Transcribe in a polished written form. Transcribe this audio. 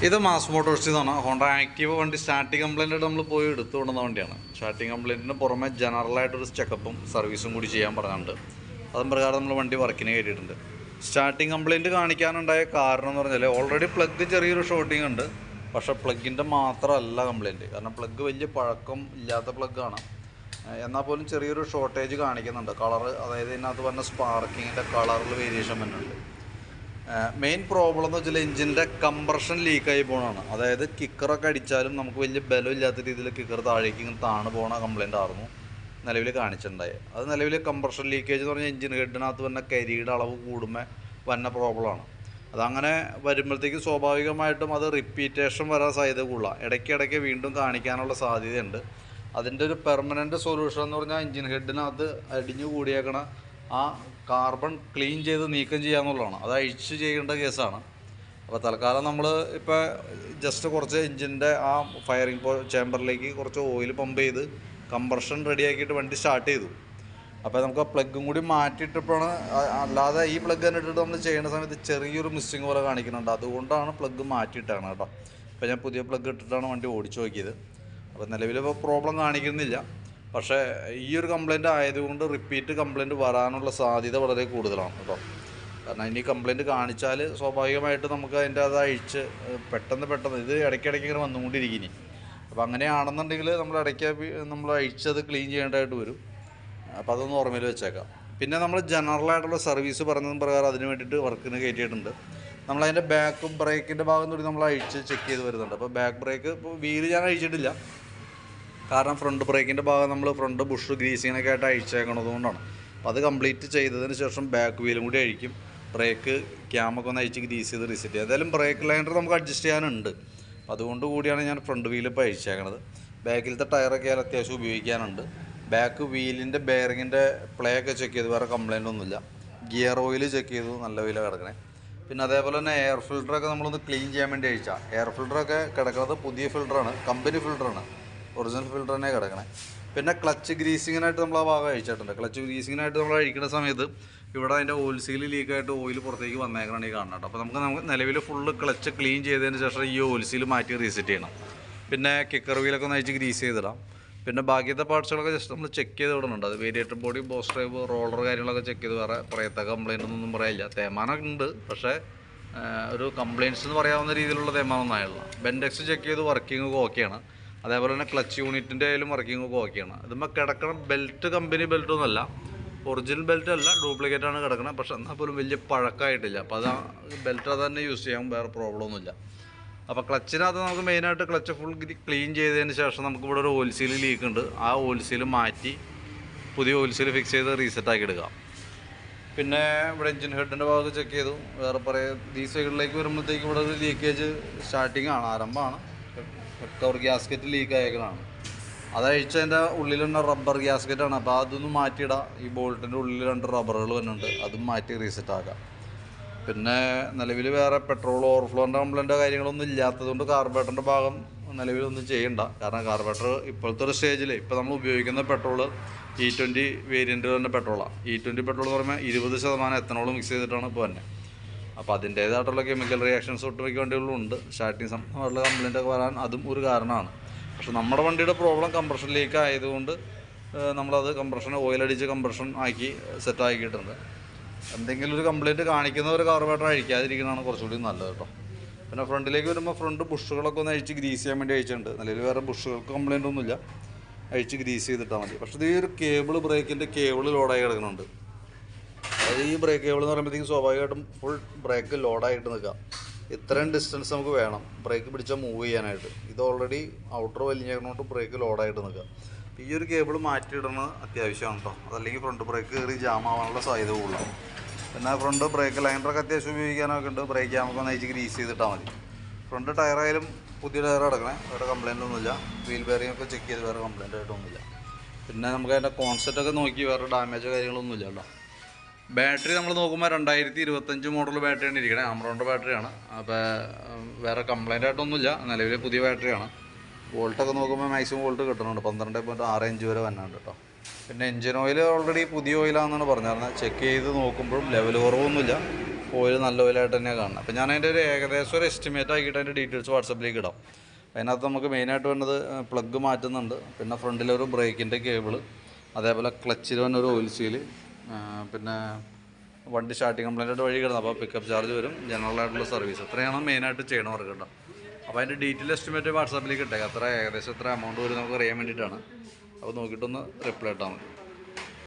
ഇത് മാസ് മോട്ടോഴ്സിൽ നിന്നാണ്. Honda Activa വണ്ടി സ്റ്റാർട്ടിങ് കംപ്ലൈൻ്റ് ആയിട്ട് നമ്മൾ പോയി എടുത്തു കൊണ്ടുവന്ന വണ്ടിയാണ്. സ്റ്റാർട്ടിങ് കംപ്ലൈൻറ്റിന് പുറമെ ജനറലായിട്ടൊരു ചെക്കപ്പും സർവീസും കൂടി ചെയ്യാൻ പറഞ്ഞിട്ടുണ്ട്. അതും പ്രകാരം നമ്മൾ വണ്ടി വർക്കിന് കയറ്റിയിട്ടുണ്ട്. സ്റ്റാർട്ടിങ് കംപ്ലൈൻറ്റ് കാണിക്കാനുണ്ടായ കാരണം എന്ന് പറഞ്ഞാൽ ഓൾറെഡി പ്ലഗ് ചെറിയൊരു ഷോർട്ടിങ് ഉണ്ട്. പക്ഷേ പ്ലഗിൻ്റെ മാത്രമല്ല കംപ്ലൈൻറ്റ്. കാരണം പ്ലഗ് വലിയ പഴക്കം ഇല്ലാത്ത പ്ലഗ്ഗാണ്. എന്നാൽ പോലും ചെറിയൊരു ഷോർട്ടേജ് കാണിക്കുന്നുണ്ട്. കളറ്, അതായത് ഇതിനകത്ത് പറഞ്ഞ സ്പാർക്കിങ്ങിൻ്റെ കളറിൽ വേരിയേഷൻ വരുന്നുണ്ട്. മെയിൻ പ്രോബ്ലം എന്ന് വെച്ചാൽ എഞ്ചിൻ്റെ കംപ്രഷൻ ലീക്കായി പോകണമാണ്. അതായത് കിക്കറൊക്കെ അടിച്ചാലും നമുക്ക് വലിയ ബലമില്ലാത്ത രീതിയിൽ കിക്കർ താഴേക്ക് ഇങ്ങനെ താണു പോകണ കംപ്ലൈൻ്റ് ആയിരുന്നു നിലവിൽ കാണിച്ചിട്ടുണ്ടായി. അത് നിലവിൽ കംപ്രഷൻ ലീക്കേജ് എന്ന് പറഞ്ഞാൽ എഞ്ചിൻ ഹെഡിനകത്ത് വന്ന കരിയുടെ അളവ് കൂടുമ്പോൾ വന്ന പ്രോബ്ലമാണ്. അതങ്ങനെ വരുമ്പോഴത്തേക്കും സ്വാഭാവികമായിട്ടും അത് റിപ്പീറ്റേഷൻ വരാൻ സാധ്യത കൂടുതലാണ്. ഇടയ്ക്കിടയ്ക്ക് വീണ്ടും കാണിക്കാനുള്ള സാധ്യതയുണ്ട്. അതിൻ്റെ ഒരു പെർമനൻറ്റ് സൊല്യൂഷൻ എന്ന് പറഞ്ഞാൽ എഞ്ചിൻ ഹെഡിനകത്ത് അടിഞ്ഞു കൂടിയേക്കണ ആ കാർബൺ ക്ലീൻ ചെയ്ത് നീക്കം ചെയ്യാന്നുള്ളതാണ്. അത് അഴിച്ച് ചെയ്യേണ്ട കേസാണ്. അപ്പോൾ തൽക്കാലം നമ്മൾ ഇപ്പോൾ ജസ്റ്റ് കുറച്ച് എഞ്ചിൻ്റെ ആ ഫയറിംഗ് ചേമ്പറിലേക്ക് കുറച്ച് ഓയിൽ പമ്പ് ചെയ്ത് കംപ്രഷൻ റെഡിയാക്കിയിട്ട് വണ്ടി സ്റ്റാർട്ട് ചെയ്തു. അപ്പോൾ നമുക്ക് ആ പ്ലഗും കൂടി മാറ്റിയിട്ടപ്പോഴാണ്, അല്ലാതെ ഈ പ്ലഗ് തന്നെ ഇട്ടിട്ട് നമ്മൾ ചെയ്യുന്ന സമയത്ത് ചെറിയൊരു മിസ്സിങ് പോലെ കാണിക്കുന്നുണ്ട്. അതുകൊണ്ടാണ് പ്ലഗ് മാറ്റിയിട്ടാണ് കേട്ടോ. ഇപ്പോൾ ഞാൻ പുതിയ പ്ലഗ് ഇട്ടിട്ടാണ് വണ്ടി ഓടിച്ചു നോക്കിയത്. അപ്പോൾ നിലവിലിപ്പോൾ പ്രോബ്ലം കാണിക്കുന്നില്ല. പക്ഷേ ഈ ഒരു കംപ്ലൈൻറ്റ് ആയതുകൊണ്ട് റിപ്പീറ്റ് കംപ്ലൈൻറ്റ് വരാനുള്ള സാധ്യത വളരെ കൂടുതലാണ് കേട്ടോ. കാരണം ഇനി കംപ്ലൈൻറ്റ് കാണിച്ചാൽ സ്വാഭാവികമായിട്ട് നമുക്ക് അതിൻ്റെ അത് അഴിച്ച് പെട്ടെന്ന് ഇത് ഇടയ്ക്കിടയ്ക്ക് ഇങ്ങനെ വന്നുകൊണ്ടിരിക്കും. അപ്പോൾ അങ്ങനെയാണെന്നുണ്ടെങ്കിൽ നമ്മൾ അഴിച്ചത് ക്ലീൻ ചെയ്യേണ്ടതായിട്ട് വരും. അപ്പോൾ അതൊന്ന് ഓർമ്മയിൽ വെച്ചേക്കാം. പിന്നെ നമ്മൾ ജനറലായിട്ടുള്ള സർവീസ് പറഞ്ഞതും പ്രകാരം അതിന് വേണ്ടിയിട്ട് വർക്കിന് കയറ്റിയിട്ടുണ്ട്. നമ്മളതിൻ്റെ ബാക്കും ബ്രേക്കിൻ്റെ ഭാഗം കൂടി നമ്മൾ അഴിച്ച് ചെക്ക് ചെയ്ത് വരുന്നുണ്ട്. അപ്പോൾ ബാക്ക് ബ്രേക്ക് ഇപ്പോൾ വീല് ഞാൻ അഴിച്ചിട്ടില്ല. കാരണം ഫ്രണ്ട് ബ്രേക്കിൻ്റെ ഭാഗം നമ്മൾ ഫ്രണ്ട് ബുഷ് ഗ്രീസിങ്ങിനൊക്കെ ആയിട്ട് അഴിച്ചേക്കണതുകൊണ്ടാണ്. അപ്പോൾ അത് കംപ്ലീറ്റ് ചെയ്തതിന് ശേഷം ബാക്ക് വീലും കൂടി അഴിക്കും. ബ്രേക്ക് ക്യാമൊക്കെ ഒന്ന് അഴിച്ച് ഗ്രീസ് ചെയ്ത് റീസെറ്റ് ചെയ്യും. ഏതായാലും ബ്രേക്ക് ലൈനർ നമുക്ക് അഡ്ജസ്റ്റ് ചെയ്യാനുണ്ട്. അതുകൊണ്ട് കൂടിയാണ് ഞാൻ ഫ്രണ്ട് വീൽ ഇപ്പോൾ അഴിച്ചേക്കണത്. ബാക്കിലത്തെ ടയറൊക്കെ അത്യാവശ്യം ഉപയോഗിക്കാനുണ്ട്. ബാക്ക് വീലിൻ്റെ ബെയറിങ്ങിൻ്റെ പ്ലേ ഒക്കെ ചെക്ക് ചെയ്തു, വേറെ കംപ്ലൈൻ്റ് ഒന്നുമില്ല. ഗിയർ ഓയിൽ ചെക്ക് ചെയ്തു, നല്ല വീല കിടക്കണേ. പിന്നെ അതേപോലെ തന്നെ എയർ ഫിൽറ്ററൊക്കെ നമ്മളൊന്ന് ക്ലീൻ ചെയ്യാൻ വേണ്ടി അഴിച്ചാൽ എയർ ഫിൽറ്ററൊക്കെ കിടക്കുന്നത് പുതിയ ഫിൽറ്ററാണ്, കമ്പനി ഫിൽറ്ററാണ്, ഒറിജിനൽ ഫിൽറ്റർ തന്നെ കിടക്കണേ. പിന്നെ ക്ലച്ച് ഗ്രീസിങ്ങിനായിട്ട് നമ്മൾ ആ ഭാഗം അഴിച്ചിട്ടുണ്ട്. ക്ലച്ച് ഗ്രീസിങ്ങിനായിട്ട് നമ്മൾ അഴിക്കുന്ന സമയത്ത് ഇവിടെ അതിൻ്റെ ഓയിൽ സീൽ ലീക്കായിട്ട് ഓയിൽ പുറത്തേക്ക് വന്നേക്കണമാണ് ഈ കാണുന്നത്. അപ്പോൾ നമുക്ക് നിലവിൽ ഫുള്ള് ക്ലച്ച് ക്ലീൻ ചെയ്തതിന് ശേഷം ഈ ഓയിൽ സീൽ മാറ്റി റീസെറ്റ് ചെയ്യണം. പിന്നെ കിക്കർ വീലൊക്കെ ഒന്ന് അഴിച്ച് ഗ്രീസ് ചെയ്തിടാം. പിന്നെ ബാക്കിയത്തെ പാർട്സുകളൊക്കെ ജസ്റ്റ് നമ്മൾ ചെക്ക് ചെയ്ത് വിടുന്നുണ്ട്. അത് variator body, boss drive, roller കാര്യങ്ങളൊക്കെ ചെക്ക് ചെയ്ത് വേറെ പറയത്തക്ക കംപ്ലയിൻ്റ് ഒന്നും പറയാനില്ല. തേമാനം ഉണ്ട്, പക്ഷേ ഒരു കംപ്ലയിൻറ്റ്സ് എന്ന് പറയാവുന്ന രീതിയിലുള്ള തേമാനമൊന്നും ആയില്ല. ബെൻഡെക്സ് ചെക്ക് ചെയ്ത് വർക്കിംഗ് ഒക്കെ ഓക്കെയാണ്. അതേപോലെ തന്നെ ക്ലച്ച് യൂണിറ്റിൻ്റെ ആയാലും വർക്കിംഗ് ഒക്കെ ഓക്കെയാണ്. ഇതുമ്പോൾ കിടക്കണം ബെൽറ്റ് കമ്പനി ബെൽറ്റൊന്നുമല്ല, ഒറിജിനൽ ബെൽറ്റ് അല്ല, ഡ്യൂപ്ലിക്കേറ്റാണ് കിടക്കുന്നത്. പക്ഷേ എന്നാൽ പോലും വലിയ പഴക്കമായിട്ടില്ല. അപ്പോൾ അത് ബെൽറ്റ് അത് തന്നെ യൂസ് ചെയ്യാൻ വേറെ പ്രോബ്ലം ഒന്നുമില്ല. അപ്പോൾ ക്ലച്ചിനകത്ത് നമുക്ക് മെയിനായിട്ട് ക്ലച്ച് ഫുൾ ക്ലീൻ ചെയ്തതിന് ശേഷം നമുക്കിവിടെ ഒരു ഓയിൽ സീൽ ലീക്ക് ഉണ്ട്. ആ ഓയിൽ സീൽ മാറ്റി പുതിയ ഓയിൽ സീൽ ഫിക്സ് ചെയ്ത് റീസെറ്റാക്കി എടുക്കാം. പിന്നെ ഇവിടെ എഞ്ചിൻ ഹെഡിൻ്റെ ഭാഗത്ത് ചെക്ക് ചെയ്തു. വേറെ ഈ സൈഡിലേക്ക് വരുമ്പോഴത്തേക്ക് ഇവിടെ ഒരു ലീക്കേജ് സ്റ്റാർട്ടിങ് ആണ്, ആരംഭമാണ്. കവർ ഗ്യാസ്കറ്റ് ലീക്ക് ആയേക്കണതാണ്. അതഴിച്ചതിൻ്റെ ഉള്ളിലുള്ള റബ്ബർ ഗ്യാസ്കറ്റാണ്. അപ്പോൾ അതൊന്നും മാറ്റിയിടാം. ഈ ബോൾട്ടിൻ്റെ ഉള്ളിൽ 2 റബ്ബറുകൾ വരുന്നുണ്ട്, അതും മാറ്റി റീസെറ്റ് ആക്കാം. പിന്നെ നിലവിൽ വേറെ പെട്രോൾ ഓവർഫ്ലോൻ്റെ കംപ്ലൈൻറ്റോ കാര്യങ്ങളൊന്നും ഇല്ലാത്തതുകൊണ്ട് കാർബറേറ്ററിൻ്റെ ഭാഗം നിലവിലൊന്നും ചെയ്യണ്ട. കാരണം കാർബറേറ്റർ ഇപ്പോഴത്തെ ഒരു സ്റ്റേജിൽ ഇപ്പോൾ നമ്മൾ ഉപയോഗിക്കുന്ന പെട്രോൾ E20 വേരിയൻ്റ് തന്നെ പെട്രോളാണ്. E20 പെട്രോൾ എന്ന് പറയുമ്പോൾ 20% എത്തനോൾ മിക്സ് ചെയ്തിട്ടാണ് ഇപ്പോൾ തന്നെ. അപ്പോൾ അതിൻ്റേതായിട്ടുള്ള കെമിക്കൽ റിയാക്ഷൻസ് ഒട്ടുമിക്ക വണ്ടികളിലും ഉണ്ട്. സ്റ്റാർട്ടിങ് സംബന്ധമായിട്ടുള്ള കംപ്ലൈൻ്റ് ഒക്കെ വരാൻ അതും ഒരു കാരണമാണ്. പക്ഷെ നമ്മുടെ വണ്ടിയുടെ പ്രോബ്ലം കംപ്രഷൻ ലീക്ക് ആയതുകൊണ്ട് നമ്മളത് കംപ്രഷൻ ഓയിലടിച്ച് കംപ്രഷൻ ആക്കി സെറ്റാക്കിയിട്ടുണ്ട്. എന്തെങ്കിലും ഒരു കംപ്ലൈൻറ്റ് കാണിക്കുന്നവർ കാർബറേറ്റർ അഴിക്കാതിരിക്കുന്നതാണ് കുറച്ചുകൂടി നല്ലത് കേട്ടോ. പിന്നെ ഫ്രണ്ടിലേക്ക് വരുമ്പോൾ ഫ്രണ്ട് ബുഷുകളൊക്കെ ഒന്ന് അഴിച്ച് ഗ്രീസ് ചെയ്യാൻ വേണ്ടി അഴിച്ചിട്ടുണ്ട്. നിലവിൽ വേറെ ബുഷുകൾക്ക് കംപ്ലൈൻ്റ് ഒന്നുമില്ല, അഴിച്ച് ഗ്രീസ് ചെയ്തിട്ടാൽ മതി. പക്ഷേ ഈ ഒരു കേബിൾ, ബ്രേക്കിൻ്റെ കേബിൾ ലോഡായി കിടക്കുന്നുണ്ട്. അതായത് ഈ ബ്രേക്ക് കേബിൾ എന്ന് പറയുമ്പോഴത്തേക്കും സ്വാഭാവികമായിട്ടും ഫുൾ ബ്രേക്ക് ലോഡായിട്ട് നിൽക്കുക. ഇത്രയും ഡിസ്റ്റൻസ് നമുക്ക് വേണം ബ്രേക്ക് പിടിച്ചാൽ മൂവ് ചെയ്യാനായിട്ട്. ഇത് ഓൾറെഡി ഔട്ടർ വലിഞ്ഞേക്കുന്നതുകൊണ്ട് ബ്രേക്ക് ലോഡായിട്ട് നിൽക്കുക. ഈ ഒരു കേബിൾ മാറ്റിയിടുന്നത് അത്യാവശ്യമാണ് കേട്ടോ. അതല്ലെങ്കിൽ ഫ്രണ്ട് ബ്രേക്ക് കയറി ജാം ആവാനുള്ള സാധ്യത കൂടുതലാണ്. പിന്നെ ഫ്രണ്ട് ബ്രേക്ക് ലൈനറൊക്കെ അത്യാവശ്യം ഉപയോഗിക്കാനൊക്കെ ഉണ്ട്. ബ്രേക്ക് നമുക്ക് ഒന്ന് അഴിച്ച് ഗ്രീസ് ചെയ്തിട്ടാൽ മതി. ഫ്രണ്ട് ടയറായാലും പുതിയ ടയർ അടക്കണേ, വേറെ കംപ്ലൈൻ്റ് ഒന്നുമില്ല. വീൽ ബെയറിംഗ് ഒക്കെ ചെക്ക് ചെയ്ത് വേറെ കംപ്ലൈൻ്റ് ആയിട്ടൊന്നുമില്ല. പിന്നെ നമുക്ക് അതിൻ്റെ കോൺസെപ്റ്റൊക്കെ നോക്കി വേറെ ഡാമേജോ കാര്യങ്ങളൊന്നുമില്ല കേട്ടോ. ബാറ്ററി നമ്മൾ നോക്കുമ്പോൾ 2025 മോഡൽ ബാറ്ററിയാണ് ഇരിക്കണേ, ആമറോണിൻ്റെ ബാറ്ററിയാണ്. അപ്പോൾ വേറെ കംപ്ലൈൻ്റ് ആയിട്ടൊന്നുമില്ല, നിലവിലെ പുതിയ ബാറ്ററിയാണ്. വോൾട്ടൊക്കെ നോക്കുമ്പോൾ മാക്സിമം വോൾട്ട് കിട്ടുന്നുണ്ട്, 12.6 ഇഞ്ച് വരെ വന്നുണ്ട് കേട്ടോ. പിന്നെ എഞ്ചിൻ ഓയിൽ ഓൾറെഡി പുതിയ ഓയിലാണെന്നാണ് പറഞ്ഞിരുന്നത്. ചെക്ക് ചെയ്ത് നോക്കുമ്പോഴും ലെവൽ കുറവൊന്നുമില്ല, ഓയിൽ നല്ല ഓയിലായിട്ട് തന്നെയാണ് കാണുന്നത്. അപ്പോൾ ഞാൻ അതിൻ്റെ ഒരു ഏകദേശം ഒരു എസ്റ്റിമേറ്റ് ആക്കിയിട്ട് അതിൻ്റെ ഡീറ്റെയിൽസ് വാട്സപ്പിലേക്ക് ഇടാം. അതിനകത്ത് നമുക്ക് മെയിനായിട്ട് വേണ്ടത് പ്ലഗ് മാറ്റുന്നുണ്ട്, പിന്നെ ഫ്രണ്ടിലൊരു ബ്രേക്കിൻ്റെ കേബിള്, അതേപോലെ ക്ലച്ചിൽ വന്ന ഒരു ഓയിൽ സീല്, പിന്നെ വണ്ടി സ്റ്റാർട്ടിങ് കംപ്ലൈൻറ്റ് വഴി കിടന്നത്, അപ്പോൾ പിക്കപ്പ് ചാർജ് വരും, ജനറലായിട്ടുള്ള സർവീസ്. ഇത്രയാണ് മെയിനായിട്ട് ചെയ്യണ വർക്ക് കേട്ടോ. അപ്പോൾ അതിൻ്റെ ഡീറ്റെയിൽ എസ്റ്റിമേറ്റ് വാട്സാപ്പിലേക്ക് ഇട്ടേക്കാം. ഏകദേശം എത്ര എമൗണ്ട് വരും നമുക്ക് അറിയാൻ വേണ്ടിയിട്ടാണ്. അപ്പോൾ നോക്കിയിട്ടൊന്ന് റിപ്ലൈ ഇട്ടാൽ മതി.